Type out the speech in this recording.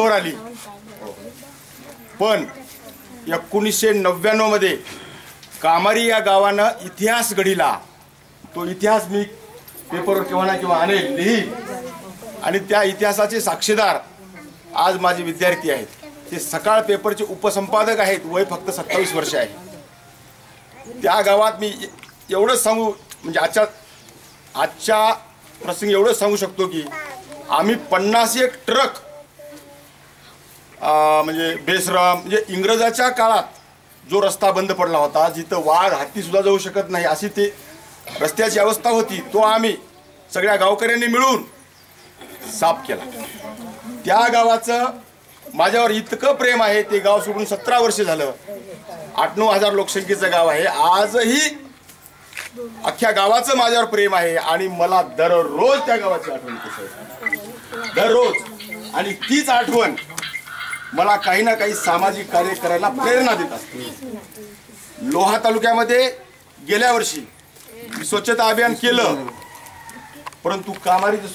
जोरावर आली, पण 1999 मध्ये कामारी या गावानं इतिहास घडीला. तो इतिहास मी पेपरवर केव्हा ना केव्हा आणेल, लिही. आणि त्या इतिहासाचे साक्षीदार आज माझे विद्यार्थी आहेत. ते सकाळ पेपरचे उपसंपादक आहेत. वय फक्त 27 वर्ष आहे. त्या गावात मी एवढंच सांगू, म्हणजे आजच्या प्रसंगी एवढंच सांगू शकतो की आम्ही 51 ट्रक म्हणजे बेसराम, म्हणजे इंग्रजाच्या काळात जो रस्ता बंद पडला होता, जिथं वाघ हत्ती सुद्धा जाऊ शकत नाही अशी ते रस्त्याची अवस्था होती, तो आम्ही सगळ्या गावकऱ्यांनी मिळून साफ केला. त्या गावाचं माझ्यावर इतकं प्रेम आहे. ते गाव सोडून 17 वर्ष झालं. 8-9 हजार लोकसंख्येचं गाव आहे. आजही अख्ख्या गावाचं माझ्यावर प्रेम आहे आणि मला दररोज त्या गावाची आठवण येते, दररोज. आणि तीच आठवण मला काही ना काही सामाजिक कार्य करायला प्रेरणा देत असते. लोहा तालुक्यामध्ये गेल्या वर्षी स्वच्छता अभियान केलं, परंतु कामारीचं